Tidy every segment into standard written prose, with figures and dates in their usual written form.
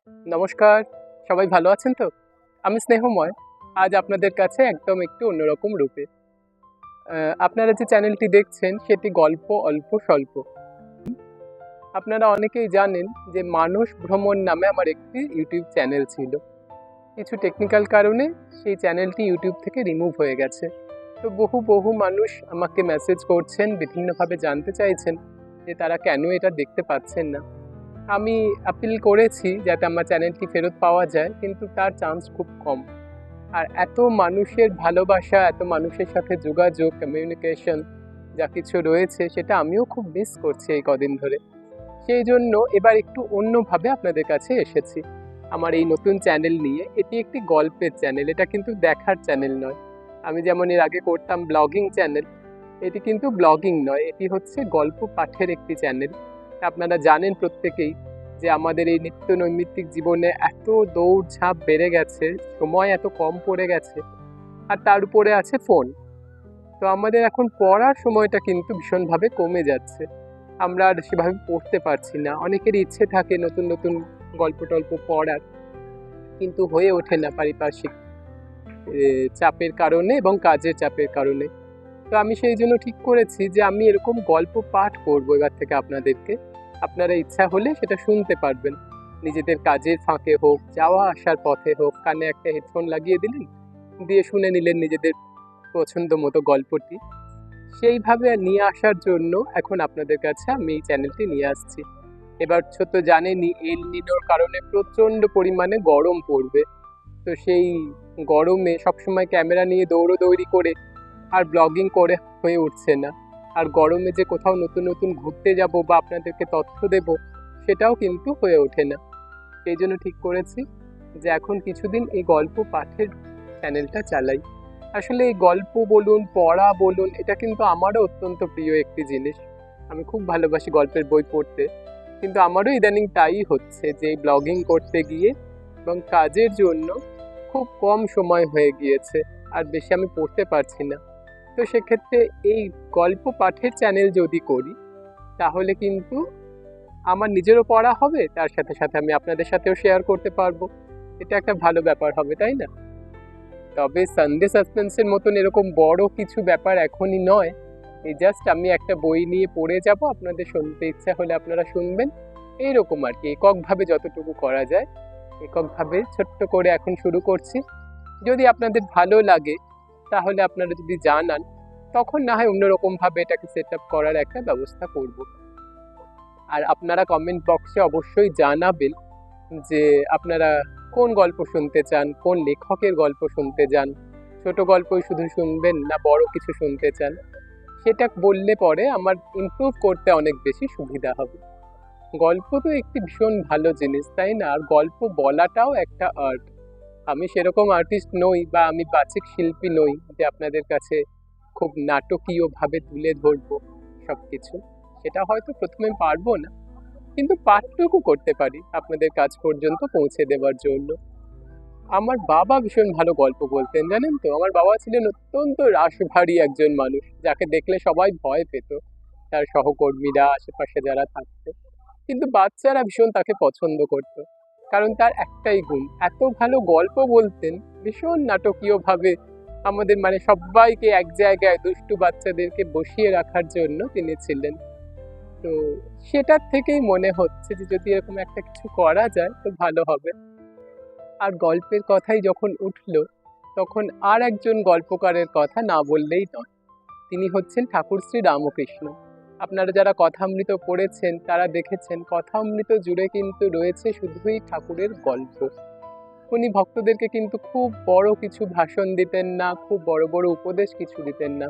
নমস্কার, সবাই ভালো আছেন তো? আমি স্নেহময়। আজ আপনাদের কাছে একদম একটু অন্যরকম রূপে। আপনারা যে চ্যানেলটি দেখছেন সেটি গল্প অল্প স্বল্প। আপনারা অনেকেই জানেন যে মানস ভ্রমণ নামে আমার একটি ইউটিউব চ্যানেল ছিল। কিছু টেকনিক্যাল কারণে সেই চ্যানেলটি ইউটিউব থেকে রিমুভ হয়ে গেছে। তো বহু মানুষ আমাকে মেসেজ করছেন, বিভিন্নভাবে জানতে চাইছেন যে তারা কেন এটা দেখতে পাচ্ছেন না। আমি আপিল করেছি যাতে আমার চ্যানেলটি ফেরত পাওয়া যায়, কিন্তু তার চান্স খুব কম। আর এত মানুষের ভালোবাসা, এত মানুষের সাথে যোগাযোগ, কমিউনিকেশন যা কিছু রয়েছে সেটা আমিও খুব মিস করছি এই কদিন ধরে। সেই জন্য এবার একটু অন্যভাবে আপনাদের কাছে এসেছি আমার এই নতুন চ্যানেল নিয়ে। এটি একটি গল্পের চ্যানেল, এটা কিন্তু দেখার চ্যানেল নয়। আমি যেমন এর আগে করতাম ব্লগিং চ্যানেল, এটি কিন্তু ব্লগিং নয়, এটি হচ্ছে গল্প পাঠের একটি চ্যানেল। আপনারা জানেন প্রত্যেকেই যে আমাদের এই নিত্য নৈমিত্তিক জীবনে এত দৌড়ঝাঁপ বেড়ে গেছে, সময় এত কম পড়ে গেছে, আর তার উপরে আছে ফোন। তো আমাদের এখন পড়ার সময়টা কিন্তু ভীষণভাবে কমে যাচ্ছে। আমরা আর সেভাবে পড়তে পারছি না। অনেকেরই ইচ্ছে থাকে নতুন নতুন গল্প টল্প পড়ার, কিন্তু হয়ে ওঠে না পারিপার্শ্বিক চাপের কারণে এবং কাজের চাপের কারণে। তো আমি সেই জন্য ঠিক করেছি যে আমি এরকম গল্প পাঠ করবো এবার থেকে আপনাদেরকে। আপনারা ইচ্ছা হলে সেটা শুনতে পারবেন, নিজেদের কাজের ফাঁকে হোক, যাওয়া আসার পথে হোক, কানে একটা হেডফোন লাগিয়ে দিলেন, দিয়ে শুনে নিলেন নিজেদের পছন্দ মতো গল্পটি। সেইভাবে নিয়ে আসার জন্য এখন আপনাদের কাছে আমি এই চ্যানেলটি নিয়ে আসছি। এবার ছোট জানেনই এল নিনোর কারণে প্রচণ্ড পরিমাণে গরম পড়বে। তো সেই গরমে সবসময় ক্যামেরা নিয়ে দৌড়োদৌড়ি করে আর ব্লগিং করে হয়ে উঠছে না। আর গরমে যে কোথাও নতুন নতুন ঘুরতে যাব বা আপনাদেরকে তথ্য দেব, সেটাও কিন্তু হয়ে ওঠে না। সেই জন্য ঠিক করেছি যে এখন কিছুদিন এই গল্প পাঠের চ্যানেলটা চালাই। আসলে এই গল্প বলুন, পড়া বলুন, এটা কিন্তু আমারও অত্যন্ত প্রিয় একটি জিনিস। আমি খুব ভালোবাসি গল্পের বই পড়তে, কিন্তু আমারও ইদানিং তাই হচ্ছে যে ব্লগিং করতে গিয়ে এবং কাজের জন্য খুব কম সময় হয়ে গিয়েছে, আর বেশি আমি পড়তে পারছি না। তো সেক্ষেত্রে এই গল্প পাঠের চ্যানেল যদি করি, তাহলে কিন্তু আমার নিজেরও পড়া হবে, তার সাথে সাথে আমি আপনাদের সাথেও শেয়ার করতে পারবো। এটা একটা ভালো ব্যাপার হবে, তাই না? তবে সানডে সাসপেন্সের মতন এরকম বড় কিছু ব্যাপার এখনই নয়। এই জাস্ট আমি একটা বই নিয়ে পড়ে যাব, আপনাদের শুনতে ইচ্ছা হলে আপনারা শুনবেন, এইরকম আর কি। এককভাবে যতটুকু করা যায়, এককভাবে ছোট্ট করে এখন শুরু করছি। যদি আপনাদের ভালো লাগে তাহলে আপনারা যদি জানান, তখন না হয় অন্যরকমভাবে এটাকে সেট আপ করার একটা ব্যবস্থা করব। আর আপনারা কমেন্ট বক্সে অবশ্যই জানাবেন যে আপনারা কোন গল্প শুনতে চান, কোন লেখকের গল্প শুনতে চান, ছোট গল্পই শুধু শুনবেন না বড় কিছু শুনতে চান। সেটা বললে পরে আমার ইমপ্রুভ করতে অনেক বেশি সুবিধা হবে। গল্প তো একটি ভীষণ ভালো জিনিস, তাই না? আর গল্প বলাটাও একটা আর্ট। আমি সেরকম আর্টিস্ট নই বা আমি বাচিক শিল্পী নই যে আপনাদের কাছে খুব নাটকীয়ভাবে তুলে ধরবো সবকিছু। সেটা হয়তো প্রথমে পারবো না, কিন্তু পাঠটুকু করতে পারি আপনাদের কাছ পর্যন্ত পৌঁছে দেওয়ার জন্য। আমার বাবা ভীষণ ভালো গল্প বলতেন, জানেন তো? আমার বাবা ছিলেন অত্যন্ত রাশভারী একজন মানুষ, যাকে দেখলে সবাই ভয় পেত, তার সহকর্মীরা, আশেপাশে যারা থাকতো। কিন্তু বাচ্চারা ভীষণ তাকে পছন্দ করতো, কারণ তার একটাই গুণ, এত ভালো গল্প বলতেন, ভীষণ নাটকীয়ভাবে আমাদের মানে সবাইকে এক জায়গায়, দুষ্টু বাচ্চাদেরকে বসিয়ে রাখার জন্য তিনি ছিলেন। তো সেটার থেকেই মনে হচ্ছে যে যদি এরকম একটা কিছু করা যায় তো ভালো হবে। আর গল্পের কথাই যখন উঠলো, তখন আর একজন গল্পকারের কথা না বললেই নয়। তিনি হচ্ছেন ঠাকুর শ্রী রামকৃষ্ণ। আপনারা যারা কথামৃত পড়েছেন তারা দেখেছেন কথামৃত জুড়ে কিন্তু রয়েছে শুধুই ঠাকুরের গল্প। উনি ভক্তদেরকে কিন্তু খুব বড় কিছু ভাষণ দিতেন না, খুব বড় বড় উপদেশ কিছু দিতেন না,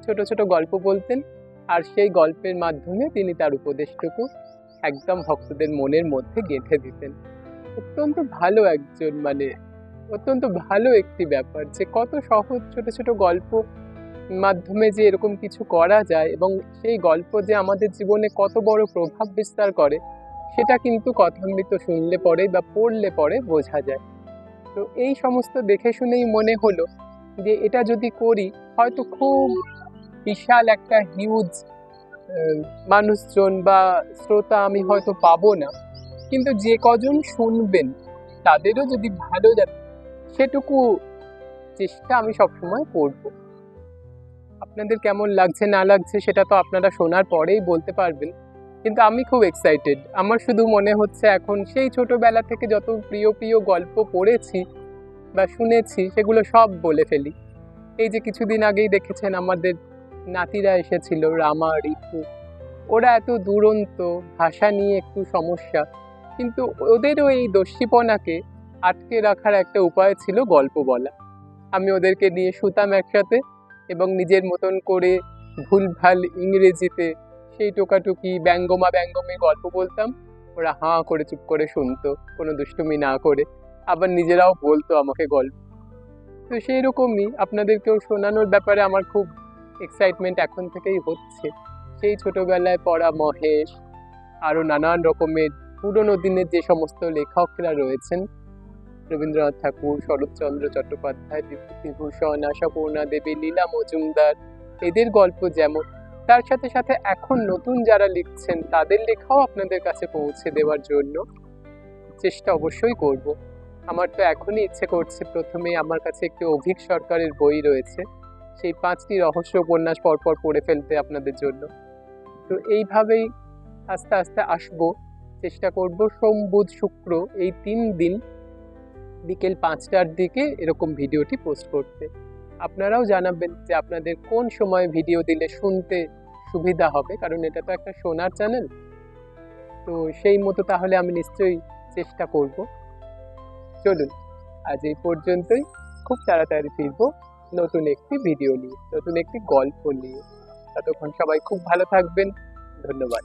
ছোট ছোট গল্প বলতেন। আর সেই গল্পের মাধ্যমে তিনি তার উপদেশটুকু একদম ভক্তদের মনের মধ্যে গেঁথে দিতেন। অত্যন্ত ভালো একজন মানে অত্যন্ত ভালো একটি ব্যাপার যে কত সহজ ছোট ছোট গল্প মাধ্যমে যে এরকম কিছু করা যায়, এবং সেই গল্প যে আমাদের জীবনে কত বড় প্রভাব বিস্তার করে, সেটা কিন্তু কথামৃত শুনলে পরে বা পড়লে পরে বোঝা যায়। তো এই সমস্ত দেখে শুনেই মনে হলো যে এটা যদি করি, হয়তো খুব বিশাল একটা হিউজ মানুষজন বা শ্রোতা আমি হয়তো পাবো না, কিন্তু যে কজন শুনবেন তাদেরও যদি ভালো যাবে সেটুকু চেষ্টা আমি সবসময় করব। আপনাদের কেমন লাগছে না লাগছে সেটা তো আপনারা শোনার পরেই বলতে পারবেন, কিন্তু আমি খুব এক্সাইটেড। আমার শুধু মনে হচ্ছে এখন সেই ছোটবেলা থেকে যত প্রিয় প্রিয় গল্প পড়েছি বা শুনেছি সেগুলো সব বলে ফেলি। এই যে কিছুদিন আগেই দেখেছেন আমাদের নাতিরা এসেছিল, রামা, রিতু, ওরা এত দুরন্ত, ভাষা নিয়ে একটু সমস্যা, কিন্তু ওদেরও এই দস্যিপনাকে আটকে রাখার একটা উপায় ছিল গল্প বলা। আমি ওদেরকে নিয়ে শুতাম একসাথে এবং নিজের মতন করে ভুলভাল ইংরেজিতে সেই টোকাটুকি ব্যঙ্গমা ব্যঙ্গমে গল্প বলতাম। ওরা হাঁ করে চুপ করে শুনতো, কোনো দুষ্টুমি না করে, আবার নিজেরাও বলতো আমাকে গল্প। তো সেই রকমই আপনাদেরকেও শোনানোর ব্যাপারে আমার খুব এক্সাইটমেন্ট এখন থেকেই হচ্ছে। সেই ছোটবেলায় পড়া মহেশ, আরও নানান রকমের পুরনো দিনের যে সমস্ত লেখকরা রয়েছেন, রবীন্দ্রনাথ ঠাকুর, শরৎচন্দ্র চট্টোপাধ্যায়, বিভূতিভূষণ, আশাপূর্ণা দেবী, লীলা মজুমদার, এদের গল্প যেমন, তার সাথে সাথে এখন নতুন যারা লিখছেন তাদের লেখাও আপনাদের কাছে পৌঁছে দেওয়ার জন্য চেষ্টা অবশ্যই করব। আমার তো এখনই ইচ্ছে করছে প্রথমেই আমার কাছে একটি অভীক সরকারের বই রয়েছে, সেই 5টি রহস্য উপন্যাস পরপর পড়ে ফেলতে আপনাদের জন্য। তো এইভাবেই আস্তে আস্তে আসবো, চেষ্টা করব সোম, বুধ, শুক্র এই 3 দিন বিকেল 5টার দিকে এরকম ভিডিওটি পোস্ট করতে। আপনারাও জানাবেন যে আপনাদের কোন সময় ভিডিও দিলে শুনতে সুবিধা হবে, কারণ এটা তো একটা শোনার চ্যানেল। তো সেই মতো তাহলে আমি নিশ্চয়ই চেষ্টা করব। চলুন আজ এই পর্যন্তই, খুব তাড়াতাড়ি ফিরবো নতুন একটি ভিডিও নিয়ে, নতুন একটি গল্প নিয়ে। ততক্ষণ সবাই খুব ভালো থাকবেন। ধন্যবাদ।